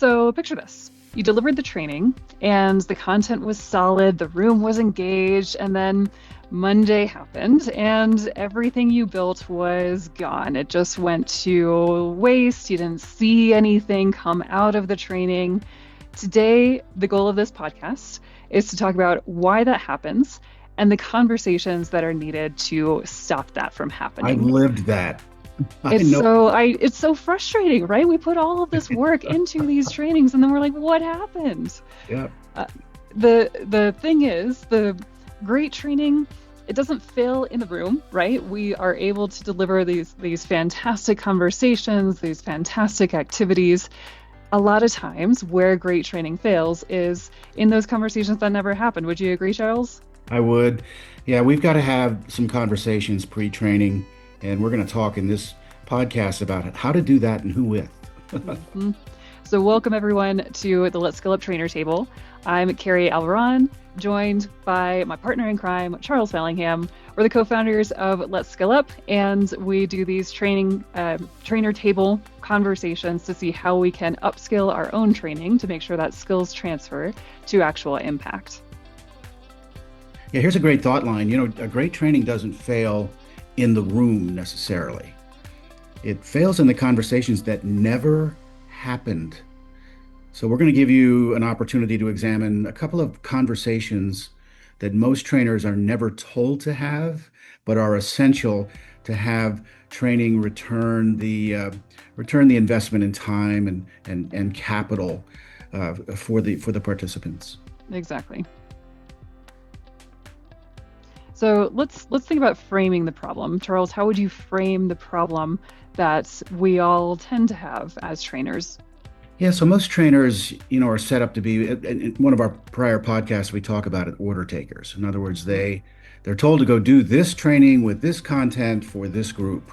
So picture this. You delivered the training and the content was solid, the room was engaged, and then Monday happened and everything you built was gone. It just went to waste. You didn't see anything come out of the training. Today, the goal of this podcast is to talk about why that happens and the conversations that are needed to stop that from I've happening. lived that. I It's know. so I it's so frustrating, right? We put all of this work into these trainings and then we're like, what happened? Yeah. Uh, the thing is, the great training, it doesn't fail in the room, right? We are able to deliver these fantastic conversations, these fantastic activities. A lot of times where great training fails is in those conversations that never happened. Would you agree, Charles? I would. Yeah, we've got to have some conversations pre-training, and we're going to talk in this podcast about how to do that and who with. Mhm. So welcome everyone to the Let's Skill Up Trainer Table. I'm Karie Alvaron, joined by my partner in crime, Charles Bellingham. We're the co-founders of Let's Skill Up, and we do these trainer table conversations to see how we can upskill our own training to make sure that skills transfer to actual impact. Yeah, here's a great thought line. A great training doesn't fail in the room necessarily. It fails in the conversations that never happened. So we're going to give you an opportunity to examine a couple of conversations that most trainers are never told to have, but are essential to have training return the investment in time and capital for the participants. Exactly. So let's think about framing the problem. Charles, how would you frame the problem that we all tend to have as trainers? Yeah, so most trainers, are set up to be, in one of our prior podcasts, we talk about it, order takers. In other words, they're told to go do this training with this content for this group.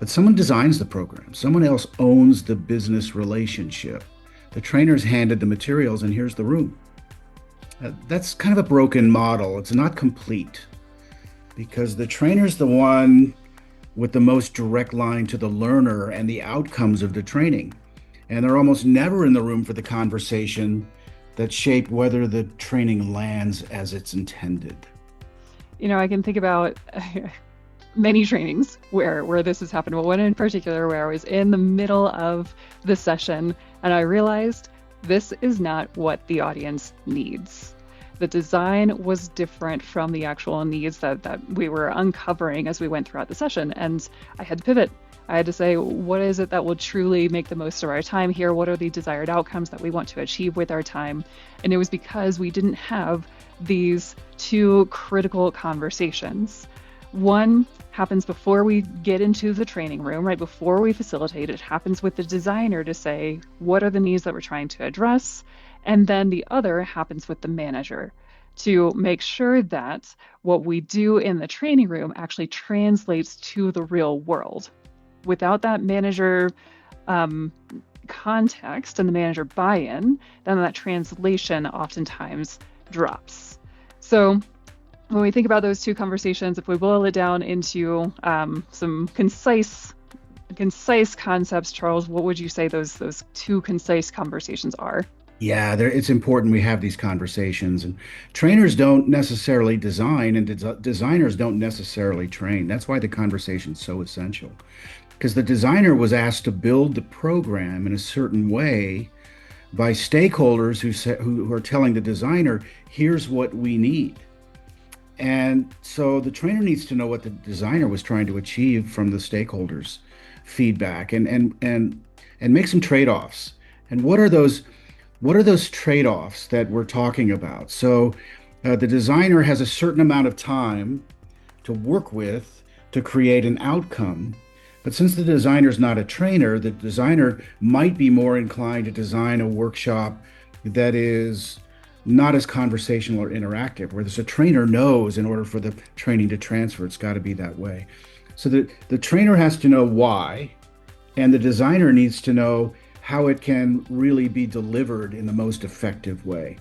But someone designs the program. Someone else owns the business relationship. The trainer's handed the materials and here's the room. That's kind of a broken model. It's not complete because the trainer's the one with the most direct line to the learner and the outcomes of the training. And they're almost never in the room for the conversation that shape whether the training lands as it's intended. I can think about many trainings where this has happened, but one in particular where I was in the middle of the session and I realized this is not what the audience needs. The design was different from the actual needs that we were uncovering as we went throughout the session. And I had to pivot. I had to say, what is it that will truly make the most of our time here? What are the desired outcomes that we want to achieve with our time? And it was because we didn't have these two critical conversations. One happens before we get into the training room, right before we facilitate. It happens with the designer to say, what are the needs that we're trying to address? And then the other happens with the manager to make sure that what we do in the training room actually translates to the real world. Without that manager context and the manager buy-in, then that translation oftentimes drops. So when we think about those two conversations, if we boil it down into some concise concepts, Charles, what would you say those two concise conversations are? Yeah, it's important we have these conversations. And trainers don't necessarily design, and designers don't necessarily train. That's why the conversation is so essential. Because the designer was asked to build the program in a certain way by stakeholders who are telling the designer, here's what we need. And so the trainer needs to know what the designer was trying to achieve from the stakeholders' feedback and make some trade-offs. And what are those trade-offs that we're talking about? So the designer has a certain amount of time to work with to create an outcome. But since the designer is not a trainer, the designer might be more inclined to design a workshop that is not as conversational or interactive, where there's a trainer knows in order for the training to transfer, it's got to be that way. So the trainer has to know why, and the designer needs to know how it can really be delivered in the most effective way.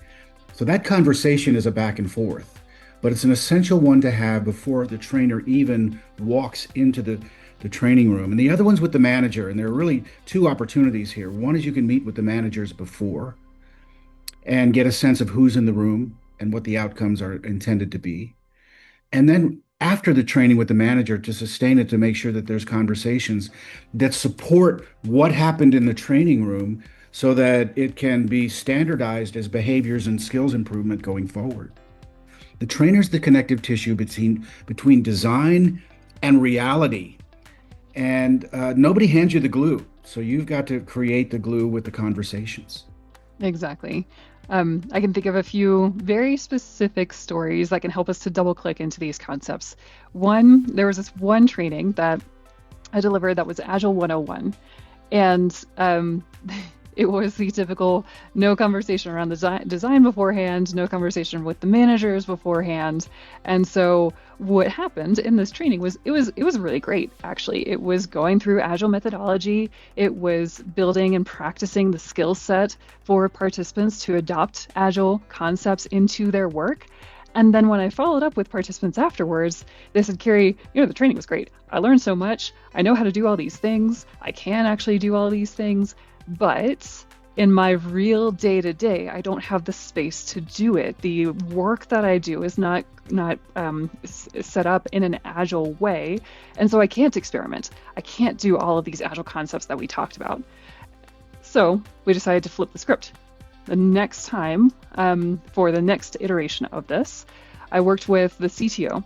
So that conversation is a back and forth, but it's an essential one to have before the trainer even walks into the the training room, and the other one's with the manager. And there are really two opportunities here. One is you can meet with the managers before and get a sense of who's in the room and what the outcomes are intended to be. And then after the training with the manager to sustain it, to make sure that there's conversations that support what happened in the training room so that it can be standardized as behaviors and skills improvement going forward. The trainer's the connective tissue between design and reality. And nobody hands you the glue. So you've got to create the glue with the conversations. Exactly. I can think of a few very specific stories that can help us to double click into these concepts. One, there was this one training that I delivered that was Agile 101. And it was the typical no conversation around the design beforehand, no conversation with the managers beforehand. And so what happened in this training was it was really great, actually. It was going through Agile methodology. It was building and practicing the skill set for participants to adopt Agile concepts into their work. And then when I followed up with participants afterwards, they said, Karie, the training was great. I learned so much. I know how to do all these things. I can actually do all these things. But in my real day-to-day, I don't have the space to do it. The work that I do is not set up in an Agile way. And so I can't experiment. I can't do all of these Agile concepts that we talked about. So we decided to flip the script. The next time, for the next iteration of this, I worked with the CTO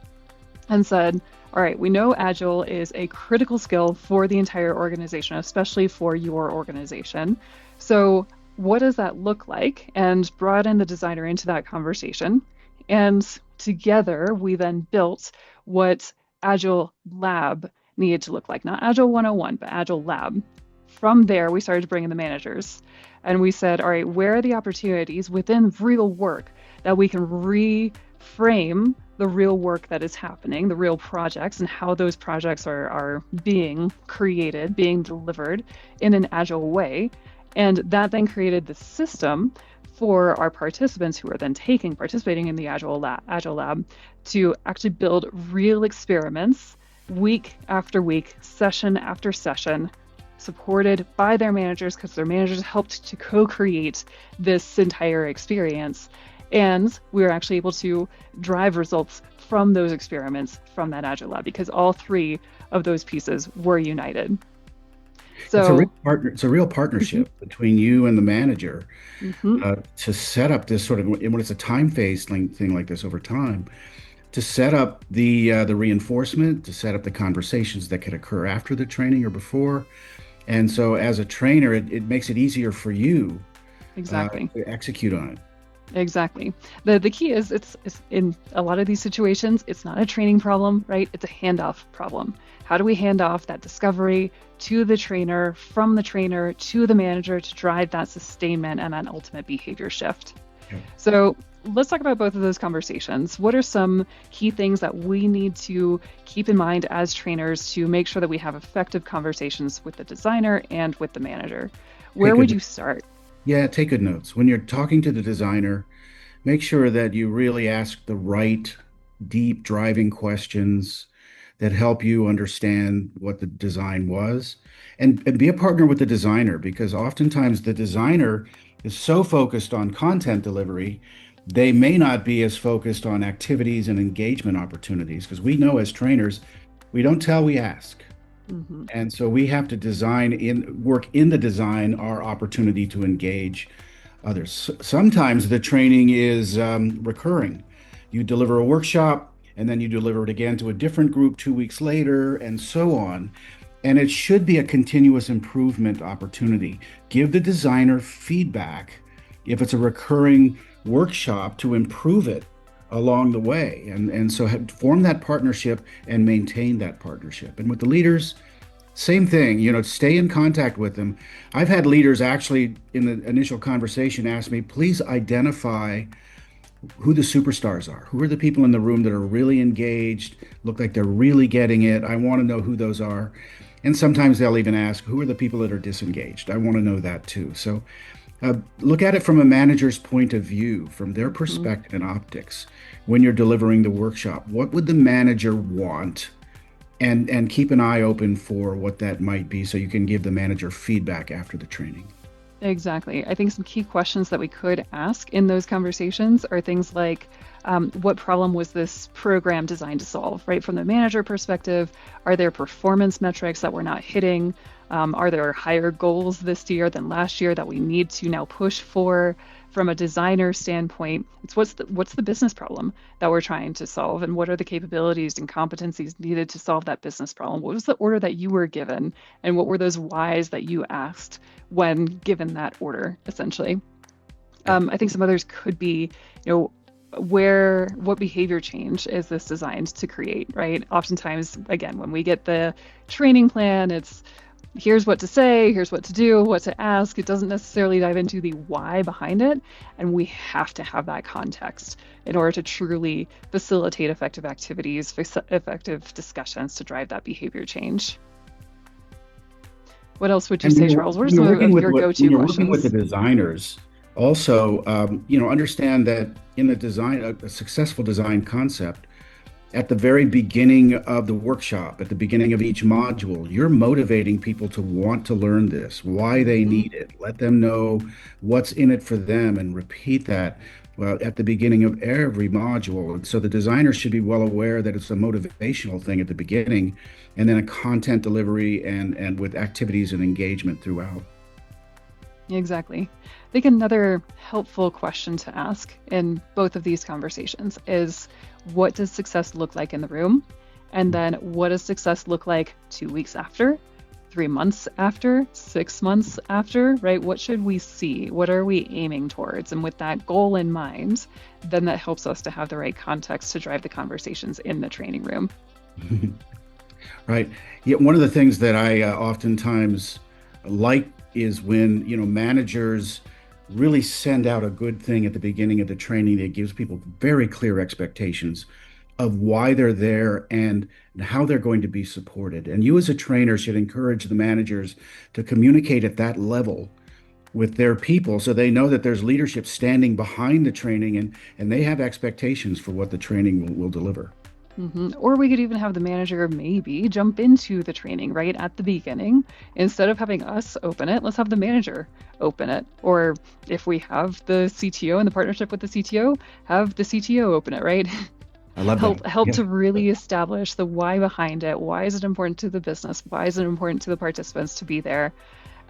and said, all right, we know Agile is a critical skill for the entire organization, especially for your organization. So what does that look like? And brought in the designer into that conversation. And together, we then built what Agile Lab needed to look like. Not Agile 101, but Agile Lab. From there, we started to bring in the managers. And we said, all right, where are the opportunities within real work that we can reframe the real work that is happening, the real projects, and how those projects are being created, being delivered in an Agile way. And that then created the system for our participants who are then participating in the Agile Lab to actually build real experiments week after week, session after session, supported by their managers because their managers helped to co-create this entire experience. And we were actually able to drive results from those experiments from that Agile Lab because all three of those pieces were united. So it's a real partnership between you and the manager mm-hmm. To set up this sort of, when it's a time-phased thing like this over time, to set up the reinforcement, to set up the conversations that could occur after the training or before. And so as a trainer, it makes it easier for you exactly to execute on it. Exactly. The key is it's in a lot of these situations, it's not a training problem, right? It's a handoff problem. How do we hand off that discovery to the trainer, from the trainer to the manager to drive that sustainment and that ultimate behavior shift? Yeah. So let's talk about both of those conversations. What are some key things that we need to keep in mind as trainers to make sure that we have effective conversations with the designer and with the manager? Where would you start? Yeah, take good notes. When you're talking to the designer, make sure that you really ask the right, deep, driving questions that help you understand what the design was. And be a partner with the designer, because oftentimes the designer is so focused on content delivery, they may not be as focused on activities and engagement opportunities, because we know as trainers, we don't tell, we ask. Mm-hmm. And so we have to work in the design our opportunity to engage others. Sometimes the training is recurring. You deliver a workshop and then you deliver it again to a different group 2 weeks later and so on. And it should be a continuous improvement opportunity. Give the designer feedback if it's a recurring workshop to improve it along the way. And so form that partnership and maintain that partnership. And with the leaders, same thing, stay in contact with them. I've had leaders actually in the initial conversation ask me, please identify who the superstars are. Who are the people in the room that are really engaged, look like they're really getting it? I want to know who those are. And sometimes they'll even ask, who are the people that are disengaged? I want to know that too. So look at it from a manager's point of view, from their perspective and optics. When you're delivering the workshop, what would the manager want and keep an eye open for what that might be so you can give the manager feedback after the training. Exactly. I think some key questions that we could ask in those conversations are things like, what problem was this program designed to solve, right? From the manager perspective, are there performance metrics that we're not hitting? Are there higher goals this year than last year that we need to now push for? From a designer standpoint, it's what's the business problem that we're trying to solve, and what are the capabilities and competencies needed to solve that business problem? What was the order that you were given, and what were those whys that you asked when given that order, essentially? I think some others could be, what behavior change is this designed to create, right? Oftentimes, again, when we get the training plan, it's here's what to say, here's what to do, what to ask. It doesn't necessarily dive into the why behind it. And we have to have that context in order to truly facilitate effective activities, effective discussions to drive that behavior change. What else would you And say, Charles? What are when some you're working of with your when go-to you're working with the questions? designers, also, understand that in a design, a successful design concept, at the very beginning of the workshop, at the beginning of each module, you're motivating people to want to learn this, why they Hmm. need it. Let them know what's in it for them and repeat that, well, at the beginning of every module. And so the designer should be well aware that it's a motivational thing at the beginning and then a content delivery and with activities and engagement throughout. Exactly. I think another helpful question to ask in both of these conversations is, what does success look like in the room? And then what does success look like 2 weeks after, 3 months after, 6 months after, right? What should we see? What are we aiming towards? And with that goal in mind, then that helps us to have the right context to drive the conversations in the training room. Right. Yeah, one of the things that I oftentimes like is when, managers really send out a good thing at the beginning of the training that gives people very clear expectations of why they're there and how they're going to be supported. And you as a trainer should encourage the managers to communicate at that level with their people so they know that there's leadership standing behind the training and they have expectations for what the training will deliver. Or we could even have the manager maybe jump into the training right at the beginning. Instead of having us open it, let's have the manager open it. Or if we have the CTO and the partnership with the CTO, have the CTO open it, right? I love that. Help Yeah. to really establish the why behind it. Why is it important to the business? Why is it important to the participants to be there?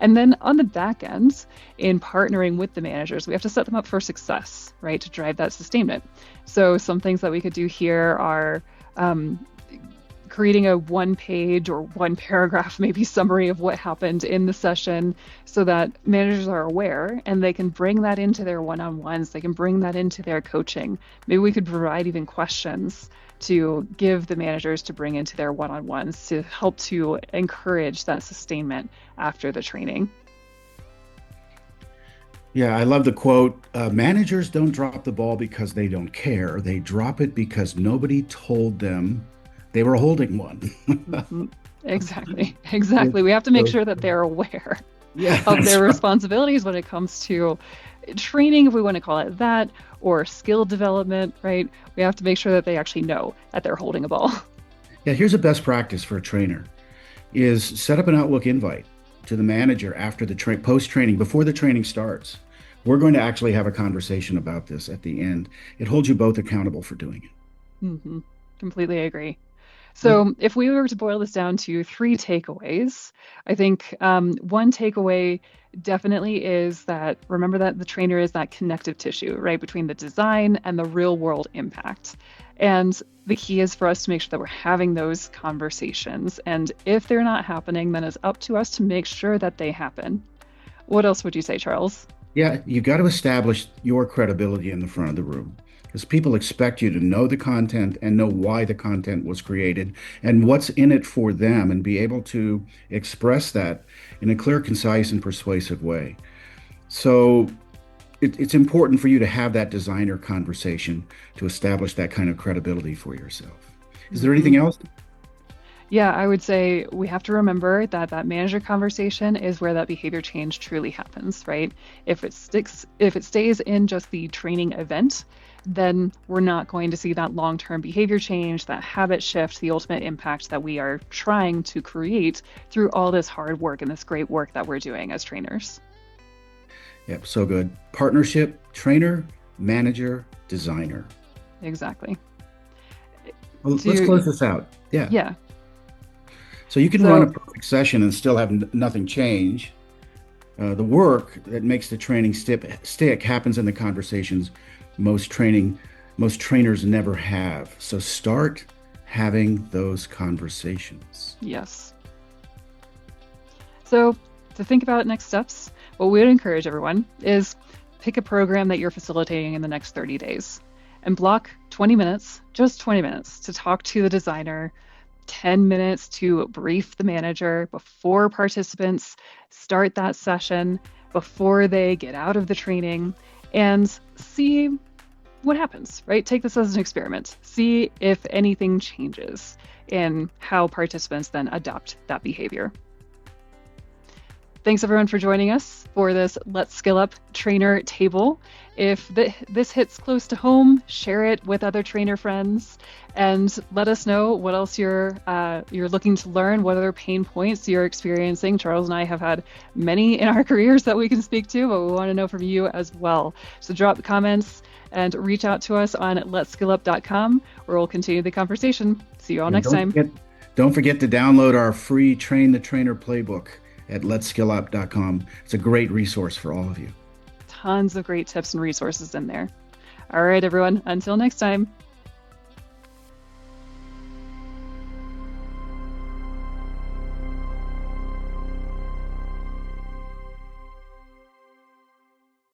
And then on the back end, in partnering with the managers, we have to set them up for success, right, to drive that sustainment. So some things that we could do here are um, creating a one page or one paragraph, maybe summary of what happened in the session so that managers are aware and they can bring that into their one on ones. They can bring that into their coaching. Maybe we could provide even questions to give the managers to bring into their one on ones to help to encourage that sustainment after the training. Yeah, I love the quote, managers don't drop the ball because they don't care. They drop it because nobody told them they were holding one. Mhm. Exactly. Yeah. Exactly. We have to make So, sure that they're aware yeah, of that's their right. responsibilities when it comes to training, if we want to call it that, or skill development, right? We have to make sure that they actually know that they're holding a ball. Yeah, here's a best practice for a trainer is set up an Outlook invite to the manager after the post training, before the training starts. We're going to actually have a conversation about this at the end. It holds you both accountable for doing it. Hmm. Completely agree. Yeah. So, if we were to boil this down to three takeaways, I think one takeaway definitely is that remember that the trainer is that connective tissue, right, between the design and the real world impact. And the key is for us to make sure that we're having those conversations. And if they're not happening, then it's up to us to make sure that they happen. What else would you say, Charles? Yeah, you got to establish your credibility in the front of the room because people expect you to know the content and know why the content was created and what's in it for them and be able to express that in a clear, concise, and persuasive way. So it's important for you to have that designer conversation to establish that kind of credibility for yourself. Is there Hmm. anything else? Yeah, I would say we have to remember that that manager conversation is where that behavior change truly happens, right? If it stays in just the training event, then we're not going to see that long-term behavior change, that habit shift, the ultimate impact that we are trying to create through all this hard work and this great work that we're doing as trainers. Yep, so good. Partnership, trainer, manager, designer. Exactly. Well, let's To, close this out. Yeah. yeah. So you can run a So, perfect session and still have nothing change. The work that makes the training stick happens in the conversations most training most trainers never have. So start having those conversations. yes. So, to think about next steps, what we would encourage everyone is pick a program that you're facilitating in the next 30 days and block 20 minutes, just 20 minutes, to talk to the designer, 10 minutes to brief the manager before participants start that session, before they get out of the training, and see what happens, right? Take this as an experiment. See if anything changes in how participants then adopt that behavior. Thanks everyone for joining us for this Let's Skill Up trainer table. If this hits close to home, share it with other trainer friends and let us know what else you're looking to learn, what other pain points you're experiencing. Charles and I have had many in our careers that we can speak to, but we want to know from you as well. So drop comments and reach out to us on letskillup.com where we'll continue the conversation. See you all And next time. don't forget to download our free Train the Trainer playbook at letskillup.com. It's a great resource for all of you. Tons of great tips and resources in there. All right, everyone, until next time.